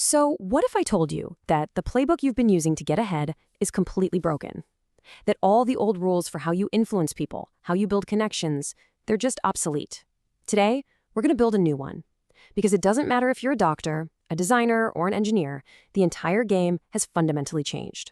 So, what if I told you that the playbook you've been using to get ahead is completely broken? That all the old rules for how you influence people, how you build connections, they're just obsolete. Today, we're going to build a new one. Because it doesn't matter if you're a doctor, a designer, or an engineer, the entire game has fundamentally changed.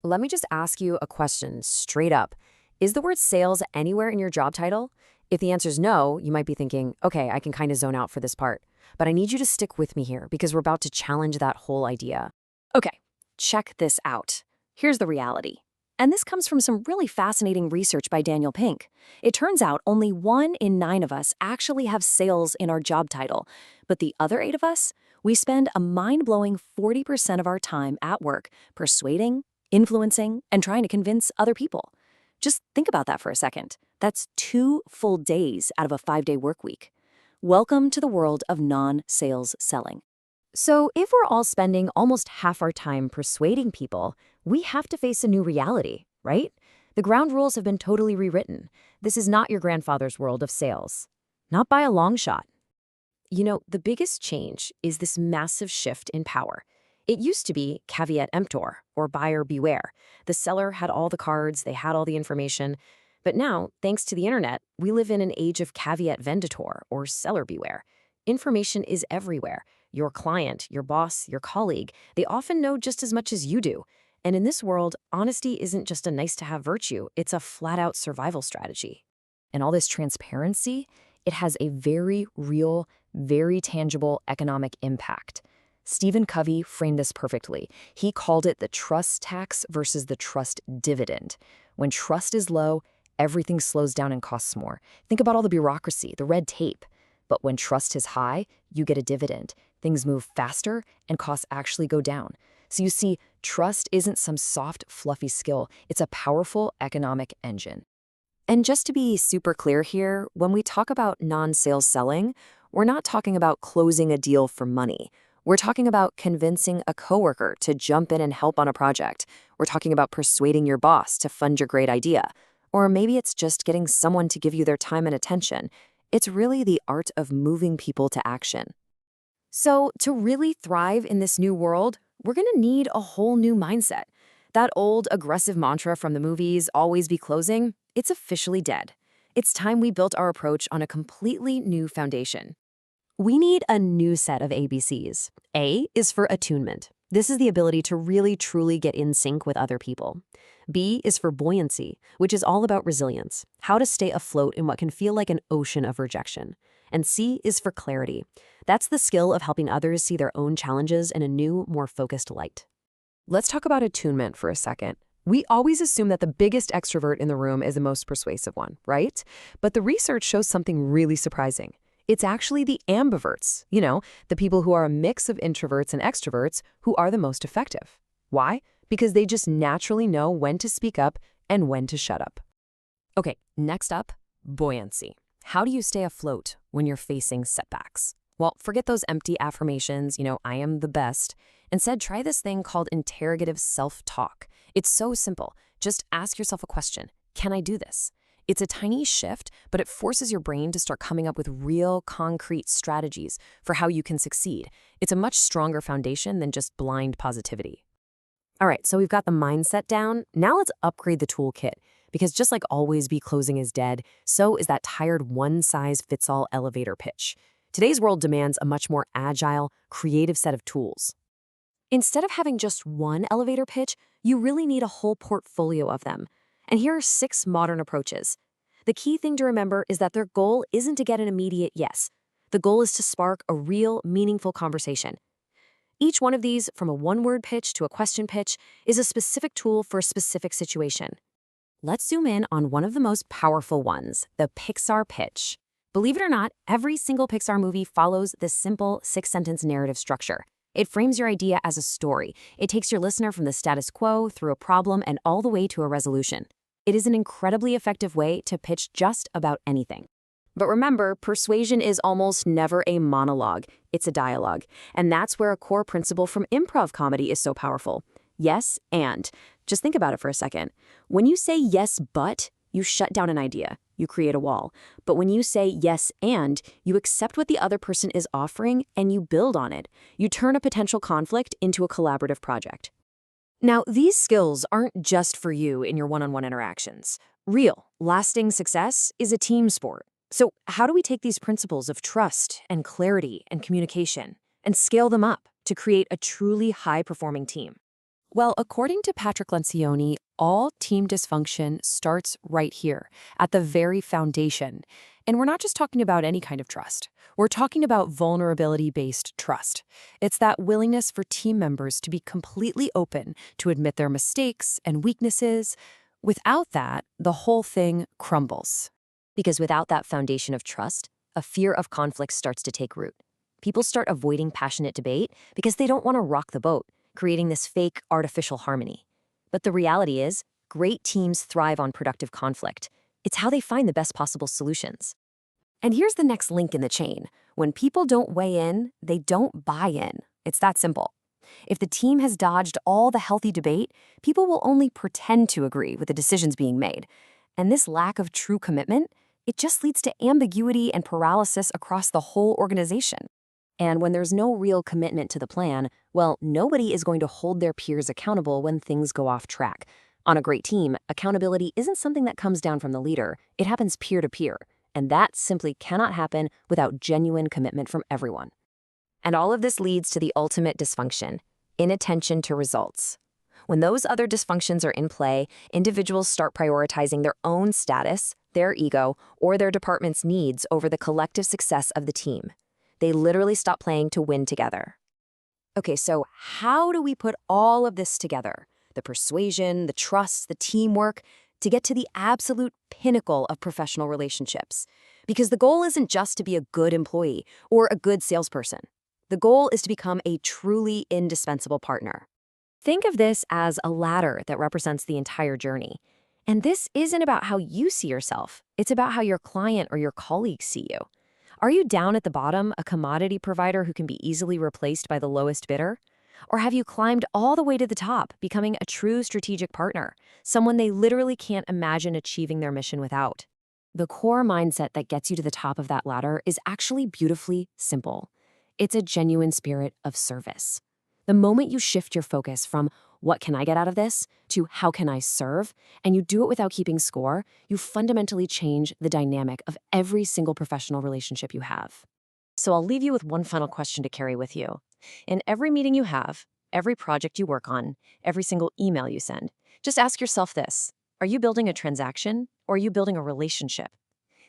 Let me just ask you a question straight up. Is the word sales anywhere in your job title? If the answer is no, you might be thinking, okay, I can kind of zone out for this part. But I need you to stick with me here because we're about to challenge that whole idea. Okay, check this out. Here's the reality. And this comes from some really fascinating research by Daniel Pink. It turns out only 1 in 9 of us actually have sales in our job title, but the other 8 of us, we spend a mind-blowing 40% of our time at work persuading, influencing, and trying to convince other people. Just think about that for a second. That's 2 full days out of a 5-day work week. Welcome to the world of non-sales selling. So if we're all spending almost half our time persuading people, we have to face a new reality, right? The ground rules have been totally rewritten. This is not your grandfather's world of sales. Not by a long shot. You know, the biggest change is this massive shift in power. It used to be caveat emptor, or buyer beware. The seller had all the cards, they had all the information. But now, thanks to the internet, we live in an age of caveat venditor, or seller beware. Information is everywhere. Your client, your boss, your colleague, they often know just as much as you do. And in this world, honesty isn't just a nice-to-have virtue, it's a flat-out survival strategy. And all this transparency, it has a very real, very tangible economic impact. Stephen Covey framed this perfectly. He called it the trust tax versus the trust dividend. When trust is low, everything slows down and costs more. Think about all the bureaucracy, the red tape. But when trust is high, you get a dividend. Things move faster and costs actually go down. So you see, trust isn't some soft, fluffy skill. It's a powerful economic engine. And just to be super clear here, when we talk about non-sales selling, we're not talking about closing a deal for money. We're talking about convincing a coworker to jump in and help on a project. We're talking about persuading your boss to fund your great idea. Or maybe it's just getting someone to give you their time and attention. It's really the art of moving people to action. So to really thrive in this new world, we're going to need a whole new mindset. That old aggressive mantra from the movies, always be closing, it's officially dead. It's time we built our approach on a completely new foundation. We need a new set of ABCs. A is for attunement. This is the ability to really truly get in sync with other people. B is for buoyancy, which is all about resilience, how to stay afloat in what can feel like an ocean of rejection. And C is for clarity. That's the skill of helping others see their own challenges in a new, more focused light. Let's talk about attunement for a second. We always assume that the biggest extrovert in the room is the most persuasive one, right? But the research shows something really surprising. It's actually the ambiverts, the people who are a mix of introverts and extroverts who are the most effective. Why? Because they just naturally know when to speak up and when to shut up. Okay, next up, buoyancy. How do you stay afloat when you're facing setbacks? Well, forget those empty affirmations, I am the best. Instead, try this thing called interrogative self-talk. It's so simple. Just ask yourself a question. Can I do this? It's a tiny shift, but it forces your brain to start coming up with real, concrete strategies for how you can succeed. It's a much stronger foundation than just blind positivity. All right, so we've got the mindset down. Now let's upgrade the toolkit, because just like always be closing is dead, so is that tired one-size-fits-all elevator pitch. Today's world demands a much more agile, creative set of tools. Instead of having just one elevator pitch, you really need a whole portfolio of them. And here are 6 modern approaches. The key thing to remember is that their goal isn't to get an immediate yes. The goal is to spark a real, meaningful conversation. Each one of these, from a one-word pitch to a question pitch, is a specific tool for a specific situation. Let's zoom in on one of the most powerful ones, the Pixar pitch. Believe it or not, every single Pixar movie follows this simple 6-sentence narrative structure. It frames your idea as a story. It takes your listener from the status quo through a problem and all the way to a resolution. It is an incredibly effective way to pitch just about anything. But remember, persuasion is almost never a monologue. It's a dialogue. And that's where a core principle from improv comedy is so powerful. Yes, and. Just think about it for a second. When you say yes, but, you shut down an idea. you create a wall. But when you say yes and, you accept what the other person is offering and you build on it. You turn a potential conflict into a collaborative project. Now, these skills aren't just for you in your one-on-one interactions. Real, lasting success is a team sport. So, how do we take these principles of trust and clarity and communication and scale them up to create a truly high-performing team? Well, according to Patrick Lencioni, all team dysfunction starts right here, at the very foundation. And we're not just talking about any kind of trust. We're talking about vulnerability-based trust. It's that willingness for team members to be completely open to admit their mistakes and weaknesses. Without that, the whole thing crumbles. Because without that foundation of trust, a fear of conflict starts to take root. People start avoiding passionate debate because they don't want to rock the boat, creating this fake, artificial harmony. But the reality is, great teams thrive on productive conflict. It's how they find the best possible solutions. And here's the next link in the chain. When people don't weigh in, they don't buy in. It's that simple. If the team has dodged all the healthy debate, people will only pretend to agree with the decisions being made. And this lack of true commitment, it just leads to ambiguity and paralysis across the whole organization. And when there's no real commitment to the plan, well, nobody is going to hold their peers accountable when things go off track. On a great team, accountability isn't something that comes down from the leader. It happens peer to peer. And that simply cannot happen without genuine commitment from everyone. And all of this leads to the ultimate dysfunction: inattention to results. When those other dysfunctions are in play, individuals start prioritizing their own status, their ego, or their department's needs over the collective success of the team. They literally stop playing to win together. Okay, so how do we put all of this together? The persuasion, the trust, the teamwork, to get to the absolute pinnacle of professional relationships. Because the goal isn't just to be a good employee or a good salesperson. The goal is to become a truly indispensable partner. Think of this as a ladder that represents the entire journey. And this isn't about how you see yourself. It's about how your client or your colleagues see you. Are you down at the bottom, a commodity provider who can be easily replaced by the lowest bidder? Or have you climbed all the way to the top, becoming a true strategic partner, someone they literally can't imagine achieving their mission without? The core mindset that gets you to the top of that ladder is actually beautifully simple. It's a genuine spirit of service. The moment you shift your focus from what can I get out of this to how can I serve, and you do it without keeping score, you fundamentally change the dynamic of every single professional relationship you have. So I'll leave you with one final question to carry with you. In every meeting you have, every project you work on, every single email you send, just ask yourself this: are you building a transaction or are you building a relationship?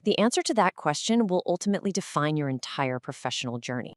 The answer to that question will ultimately define your entire professional journey.